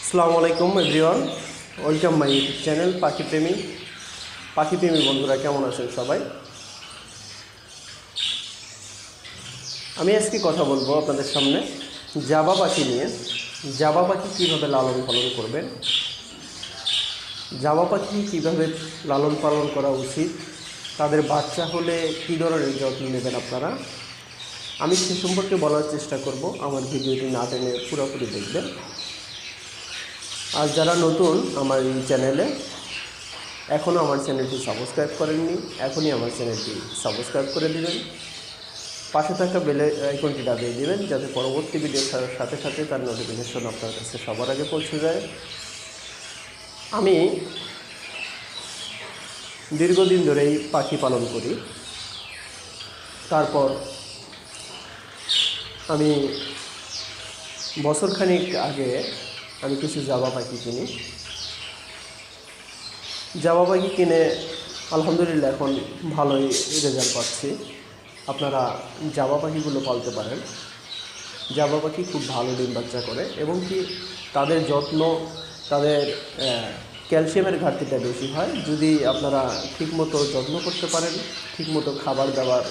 আসসালামু আলাইকুম everyone, welcome my YouTube channel পাখি প্রেমী। পাখি প্রেমী বন্ধুরা কেমন আছেন সবাই? আমি আজকে কথা বলবো আপনাদের সামনে জাবা পাখি নিয়ে। জাবা পাখি কীভাবে লালন পালন করবেন, জাবা পাখি কীভাবে লালন পালন করা উচিত, তাদের বাচ্চা হলে কী ধরনের যত্ন নেবেন আপনারা, আমি সে সম্পর্কে বলার চেষ্টা করব। আমার ভিডিওটি না টেনে পুরোপুরি দেখবেন। আর যারা নতুন আমার এই চ্যানেলে, এখনও আমার চ্যানেলটি সাবস্ক্রাইব করেননি, এখনই আমার চ্যানেলটি সাবস্ক্রাইব করে দিবেন। পাশে থাকা বেল আইকনটি দাবিয়ে দেবেন, যাতে পরবর্তী ভিডিও ছাড়ার সাথে সাথে তার নোটিফিকেশন আপনার কাছে সবার আগে পৌঁছে যায়। আমি দীর্ঘদিন ধরেই পাখি পালন করি। তারপর আমি বছরখানিক আগে আমি কিছু জাবা পাখি কিনি। জাবা পাখি কিনে আলহামদুলিল্লাহ এখন ভালোই রেজাল্ট পাচ্ছি। আপনারা জাবা পাখিগুলো পালতে পারেন। জাবা পাখি খুব ভালো ডিম বাচ্চা করে এবং কি তাদের যত্ন, তাদের ক্যালসিয়ামের ঘাটতিটা বেশি হয়। যদি আপনারা ঠিকমতো যত্ন করতে পারেন, ঠিকমতো খাবার দাবার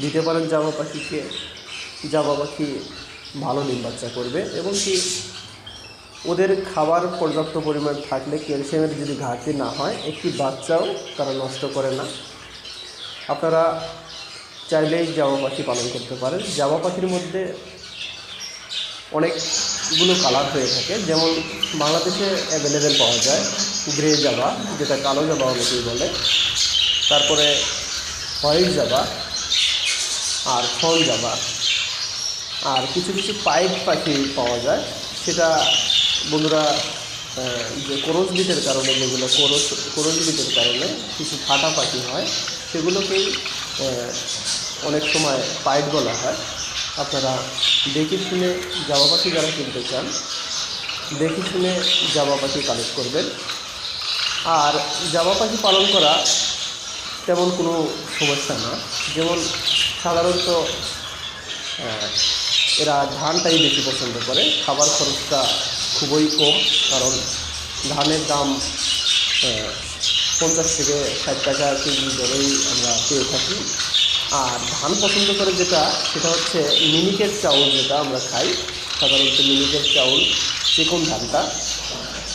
দিতে পারেন জাবা পাখিকে, জাবা পাখি ভালো ডিম বাচ্চা করবে। এবং কি ওদের খাবার পর্যাপ্ত পরিমাণ থাকলে, ক্যালসিয়ামের যদি ঘাটতি না হয়, একটি বাচ্চাও তারা নষ্ট করে না। আপনারা চাইলেই জাবা পাখি পালন করতে পারেন। জাবা পাখির মধ্যে অনেকগুলো কালার হয়ে থাকে, যেমন বাংলাদেশে অ্যাভেলেবেল পাওয়া যায় গ্রে জাবা, যেটা কালো জাবা অনেকেই বলে, তারপরে হোয়াইট জাবা আর ফন জাবা, আর কিছু কিছু পাইপ পাখি পাওয়া যায়। সেটা বন্ধুরা যে করজবিটের কারণে, যেগুলো করজবিটের কারণে কিছু ফাটা পাখি হয়, সেগুলোকেই অনেক সময় পাইপ বলা হয়। আপনারা দেখে শুনে জাবা পাখি যারা কিনতে চান, দেখে শুনে জাবা পাখি কালেক্ট করবেন। আর জাবা পাখি পালন করা তেমন কোনো সমস্যা না। যেমন সাধারণত এরা ধানটাই বেশি পছন্দ করে। খাবার খরচটা খুবই কম, কারণ ধানের দাম 50 থেকে 60 টাকা কেজি দরেই আমরা পেয়ে থাকি। আর ধান পছন্দ করে যেটা, সেটা হচ্ছে মিনিকেট চাউল, যেটা আমরা খাই সাধারণত। মিনিকেট চাউল, চিকন ধানটা,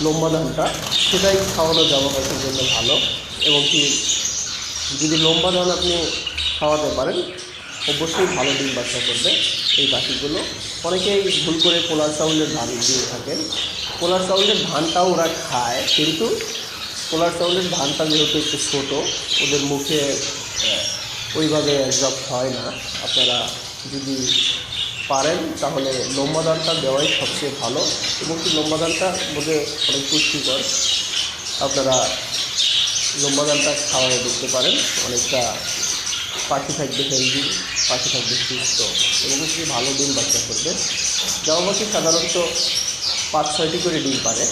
লম্বা ধানটা, সেটাই খাওয়ানো জাবা পাখির জন্য ভালো। এবং কি যদি লম্বা ধান আপনি খাওয়াতে পারেন, অবশ্যই ভালো ডিম বাচ্চা করবে এই পাখিগুলো। অনেকেই ভুল করে পোলার চাউলের ধান দিয়ে থাকেন। পোলার চাউলের ধানটাও ওরা খায়, কিন্তু পোলার চাউলের ধানটা যেহেতু একটু ছোটো, ওদের মুখে ওইভাবে অ্যাবজর্ব হয় না। আপনারা যদি পারেন তাহলে লম্বা ধানটা দেওয়াই সবচেয়ে ভালো। এবং কি লম্বা ধানটা বোধে অনেক পুষ্টিকর, আপনারা লম্বা ধানটা খাওয়াই দিতে পারেন। অনেকটা পাখি থাকবে হেলদি, পাখি থাকবে সুস্থ এবং কি ভালো ডিম বাচ্চা করবে। জাবা পাখি সাধারণত 5-6টি করে ডিম পারে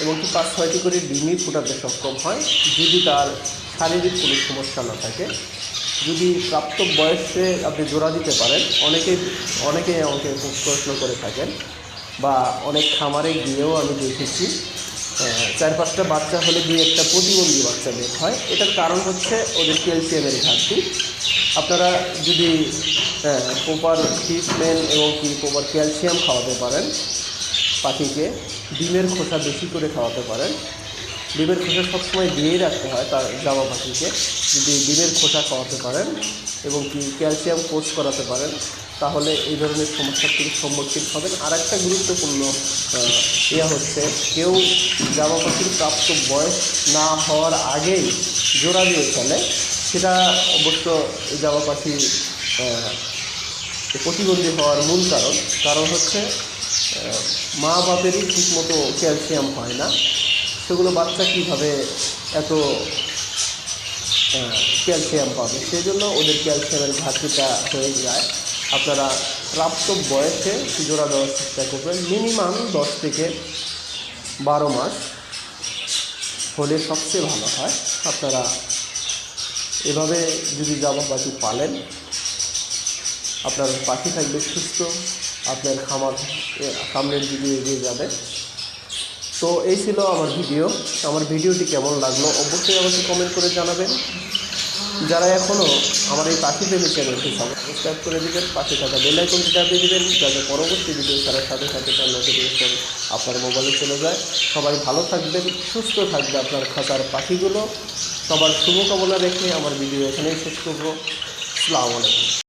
এবং কি 5-6টি করে ডিমই ফোটাতে সক্ষম হয়, যদি তার শারীরিক কোনো সমস্যা না থাকে। যদি প্রাপ্ত বয়সে আপনি জোড়া দিতে পারেন, অনেকেই আমাকে প্রশ্ন করে থাকেন, বা অনেক খামারে গিয়েও আমি দেখেছি 4-5টা বাচ্চা হলে 2-1টা প্রতিবন্ধী বাচ্চা বের হয়। এটার কারণ হচ্ছে ওদের ক্যালসিয়ামের ঘাটতি। আপনারা যদি প্রপার ট্রিটমেন্ট এবং কি প্রপার ক্যালসিয়াম খাওয়াতে পারেন পাখিকে, ডিমের খোসা বেশি করে খাওয়াতে পারেন। ডিমের খোসা সবসময় দিয়েই রাখতে হয় তার জাবা পাখিকে। যদি ডিমের খোসা খাওয়াতে পারেন এবং কি ক্যালসিয়াম কোর্স করাতে পারেন, তাহলে এই ধরনের সমস্যার থেকে সম্মুখীন হবেন। আর একটা গুরুত্বপূর্ণ হচ্ছে, কেউ জাবা পাখির প্রাপ্ত বয়স না হওয়ার আগেই জোড়া দিয়ে ফেলে, সেটা অবশ্য জাবা পাখি প্রতিবন্ধী হওয়ার মূল কারণ হচ্ছে মা বাপেরই ঠিকমতো ক্যালসিয়াম হয় না। সেগুলো বাচ্চা কীভাবে এত ক্যালসিয়াম পাবে, সেই জন্য ওদের ক্যালসিয়ামের ঘাটতিটা হয়ে যায়। আপনারা প্রাপ্ত বয়সে জোড়া দেওয়ার চেষ্টা করবেন। মিনিমাম 10 থেকে 12 মাস হলে সবচেয়ে ভালো হয়। আপনারা এভাবে যদি জাবা পাখি পালেন, আপনার পাখি থাকবে সুস্থ, আপনার খামার সামনের দিকে এগিয়ে যাবে। তো এই ছিল আমার ভিডিওটি কেমন লাগলো অবশ্যই আমাকে কমেন্ট করে জানাবেন। যারা এখনও আমার এই পাখি প্রেমী চ্যানেলটি সাবস্ক্রাইব করে দেবেন, পাশে থাকা বেল আইকনটি চাপিয়ে দেবেন, যাতে পরবর্তী ভিডিও ছাড়ার সাথে সাথে তার নোটিফিকেশন আপনার মোবাইলে চলে যায়। সবাই ভালো থাকবেন, সুস্থ থাকবে আপনার খাঁচার পাখিগুলো। সবার শুভকামনা রেখে আমার ভিডিও এখানেই শেষ করব। আসসালামু আলাইকুম।